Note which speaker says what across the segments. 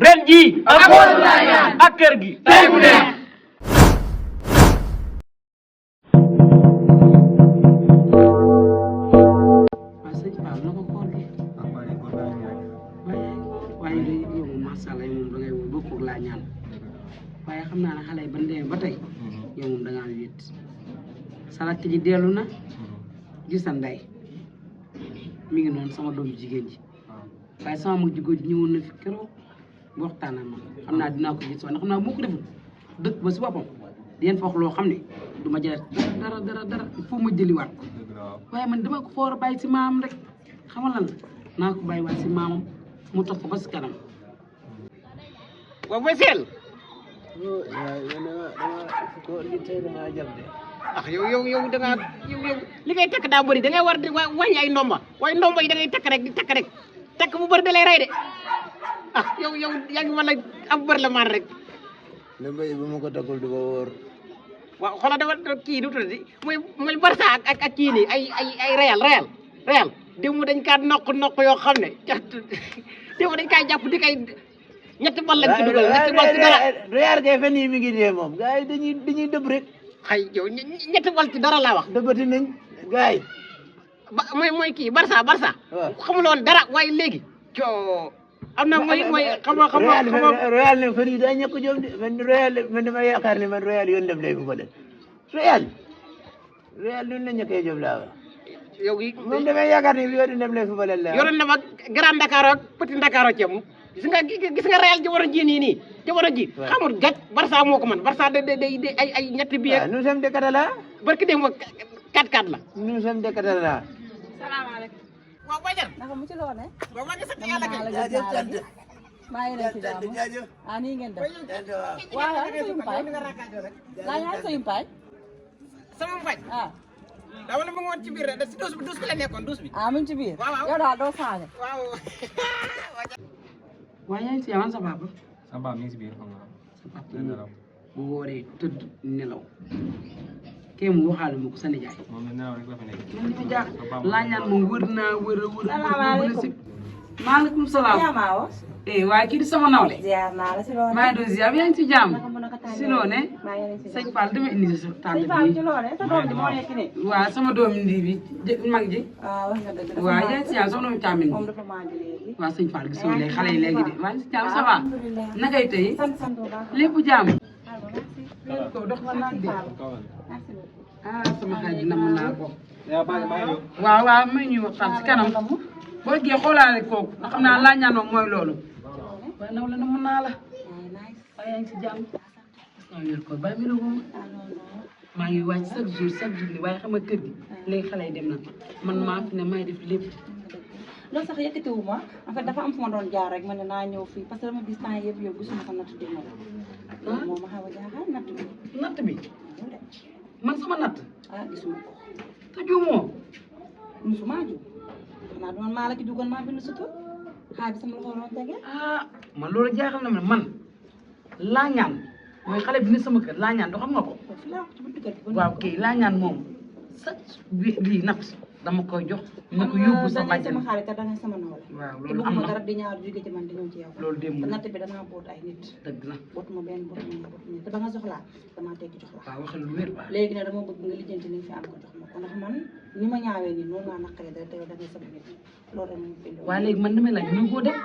Speaker 1: ren jii ak kër gi tey bu neex.
Speaker 2: waaw sëñ Fall na ko xool de waaye de yow moom macha allah moom da ngay bokk ak laa ñaan waaye xam naa ne xale yi ba ndee ba tey yow moom da ngaa wéet sa rakk ji dellu na gis sa ndey mi ngi noonu sama doom jigéen ji waaye sama mag jigéen ji ñëwoon na fi keroog waxtaan ak man xam naa dinaa ko gis waaye xam naa moo ko deful dëkk ba si boppam di leen fa wax loo xam ne du ma jëlee dara il faut ma jëliwaat ko waaye man dama ko foor a bàyyi si maamam rek xamal lan la naa ko bàyyi waat si maamam mu topp ko ba si kanam.
Speaker 1: waaw mooy seel. ah yow da ngaa yow li ngay takk daa bëri da ngay war di wàññi ay ndomba waaye ndomba yi da ngay takk rek di takk rek takk bu bëri da lay rey de ah yow yaa ngi mën a am bëri la maan rek.
Speaker 3: ndomba yi bu ma ko takkul du ko wóor.
Speaker 1: waaw xoolal dafa kii du tuddati muy Barça ak kii nii ay Real démb dañ kaa noq yoo xam ne démb dañ kaa jàpp di kay ñetti bal lañ ci dugal ñetti bal ci dara.
Speaker 3: Real kay fan yii mi ngi dee moom gars yi dañuy dëbb rek.
Speaker 1: xay yow ñetti bal ci dara laa wax.
Speaker 3: dëbbati nañ gars yi.
Speaker 1: mooy kii Barça.
Speaker 3: waaw
Speaker 1: xamuloon dara waaye léegi. coo am na mooy xam nga
Speaker 3: Real ne fan yii daa ñàkk jom de man dama yaakaar ne man Real yoon dem lay bu ko def Real nun la ñàkkee jom laa wax.
Speaker 1: yow yi
Speaker 3: moom damay yaakaar ne yoon dem lay fu bale la.
Speaker 1: yoroon na ma Grand Dakar ak Petit Dakar ci am gis nga Real jamono ji nii jamono ji. waaw xamul gàj Barça moo ko man Barça day ay ñetti bi.
Speaker 3: waaw nous sommes de Catala.
Speaker 1: barki dem ba 4-4 la.
Speaker 3: nous sommes de Catala.
Speaker 4: salaamaaleykum.
Speaker 1: waaw Badiane.
Speaker 4: naka mu ci loo ne.
Speaker 1: waaw maa ngi sant yàlla kay.
Speaker 3: jaajëf sant.
Speaker 4: maa ngi leen ci jàmm.
Speaker 3: jaajëf.
Speaker 4: ah nii ngeen def.
Speaker 1: waaw
Speaker 4: waaw sa yumpaay. laa ñaan sa yumpaay.
Speaker 1: sama faj.
Speaker 4: ah.
Speaker 1: daa wala mu ngi woon ci biir si douche bi la nekkoon douche bi.
Speaker 4: ah mu ngi ci biir.
Speaker 1: waaw
Speaker 4: yow daal doo changé.
Speaker 1: waaw.
Speaker 2: waaye yaa ngi si yaman sa papa.
Speaker 5: sa papa mi ngi si biir xam nga.
Speaker 2: sa papa bu wooree tëdd nelaw kee mu waxaale ma ko sa nijaay.
Speaker 5: moom la nelaw rek la fa nekk.
Speaker 2: man li ma jaax laa ñaan moom wër naa wër.
Speaker 4: salaamaaleykum.
Speaker 2: maaleykum salaam.
Speaker 4: yaa maa woo.
Speaker 2: waaye kii di sama nawle.
Speaker 4: ziar naa la si loo ne.
Speaker 2: maa ngi doon ziar yaa ngi ci jàmm.
Speaker 4: naka mu naka tànn
Speaker 2: si loo ne.
Speaker 4: maa ngi leen si
Speaker 2: sëñ Fall dama indi sa tànn
Speaker 4: sëñ Fall ci
Speaker 2: bi.
Speaker 4: loo ne sa doom ji moo nekk nii.
Speaker 2: waaw sama doom ndi bi mag ji.
Speaker 4: ah wax nga dëgg dafa
Speaker 2: waaw yaa ngi si jàmm soxna mu càmmin
Speaker 4: moom
Speaker 2: bi.
Speaker 4: dafa maa ji léegi.
Speaker 2: waaw sëñ Fall gisoo léegi xale yi léegi de maa ngi si jàmm ça va.
Speaker 4: alhamdulilah.
Speaker 2: nakay tey
Speaker 4: sant bu baax.
Speaker 2: lépp jàmm.
Speaker 4: merci.
Speaker 2: ko dox ma nag de.
Speaker 4: merci beaucoup.
Speaker 2: ah sama xarit nam naa ko.
Speaker 5: yaa baa ngi ñëw.
Speaker 2: waaw may ñuy waxtaan si kanam boo gee xoolaale kooku ndax xam naa laa ñaan moom mooy loolu. waaye naw la na mën naa la. waaye yaa ngi si jàmm. waaw yor ko bàyyi mi la woo maa ngi wàcc chaque jour li waaye xam nga kër gi léegi xale yi dem na man maa fi ne may def lépp.
Speaker 4: loolu sax yëkkatiwu ma en fait dafa am fu ma doon jaar rek ma ne naa ñëw fii parce que dama gis temps yëpp yow gisuma ko natt démb la. moom ma xaw a jaaxal natt bi.
Speaker 2: natt bi man sama natt.
Speaker 4: ah gisuma ko.
Speaker 2: te juumoo.
Speaker 4: musuma ju xanaa du man maa la ci dugal maa bind sa tur xaalis sama loxo doon tege.
Speaker 2: ah man loolu jaaxal na ma man laa ñaan mooy xale bi ne sama kër laa ñaan doo xam nga ko.
Speaker 4: fi laa ko ci buntu kër gi.
Speaker 2: waaw kay laa ñaan moom sa lii natt dama koy jox. na ko yóbbu sa bàjjan
Speaker 4: sama xaalis te da ngay sama nawle.
Speaker 2: waaw
Speaker 4: te
Speaker 2: loolu am
Speaker 4: bëgguma
Speaker 2: na
Speaker 4: dara di ñaar jóge ci man di ñëw ci yow.
Speaker 2: loolu démb
Speaker 4: te
Speaker 2: na
Speaker 4: natt bi danaa boot ay nit.
Speaker 2: dëgg na
Speaker 4: bootuma benn bootuma te ba nga soxlaa damaa tekki jox la.
Speaker 2: waaw waxal lu wér baax.
Speaker 4: léegi nag dama bëgg nga lijjanti li nga fi am ko jox ma ko ndax man ni ma ñaawee nii noonu laa naqaree dara te yow da ngay sama nit loolu rek moom bindoo.
Speaker 2: waaye léegi man damay laaj ñu ko def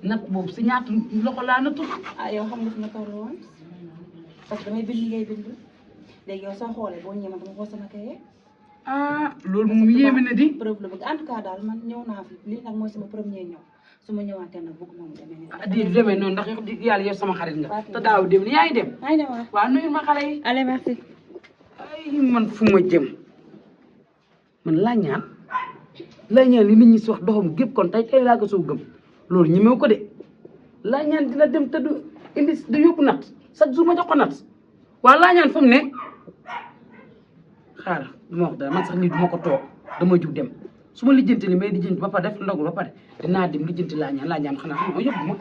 Speaker 2: natt boobu si ñaata loxo laa nattu.
Speaker 4: ah yow xam nga fi nga toll woon parce que damay bind ngay bind léegi yow soo xoolee boo ñëwee man dama xool sama kaye.
Speaker 2: ah loolu moom yéeme na di.
Speaker 4: preuve la bëgg en tout cas daal man ñëw naa fi lii nag mooy sama premier ñëw su ma ñëwaatee nag bëgg moom demee nii.
Speaker 2: ah di demee noonu ndax yàlla yow sama xarit nga. te daaw dem ni yaa ngi dem.
Speaker 4: maa ngi dem waaw.
Speaker 2: waaw nuyul ma xale yi.
Speaker 4: allez merci.
Speaker 2: ay man fu ma jëm man laa ñaan li nit ñi si wax doxam gépp kon tey laa ko soo gëm loolu ñemewu ko de laa ñaan dina dem te du indi du yóbbu natt chaque jour ma jox ko natt waaw laa ñaan fu mu ne xaaral du ma wax dara man sax nit du ma ko toog dama jug dem su ma lijjanti li may lijjanti ba pare def ndogul ba pare dinaa dem lijjanti laa ñaan xanaa xam nga yóbbu ma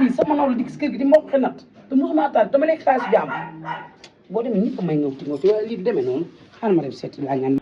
Speaker 2: lii sama naw la dikk si kër gi di ma wax natt te mosuma taal dama lekk xaalis jàmm boo demee ñëpp may ñëw ci nga fi waaye lii du demee noonu xaaral ma dem seeti laa ñaan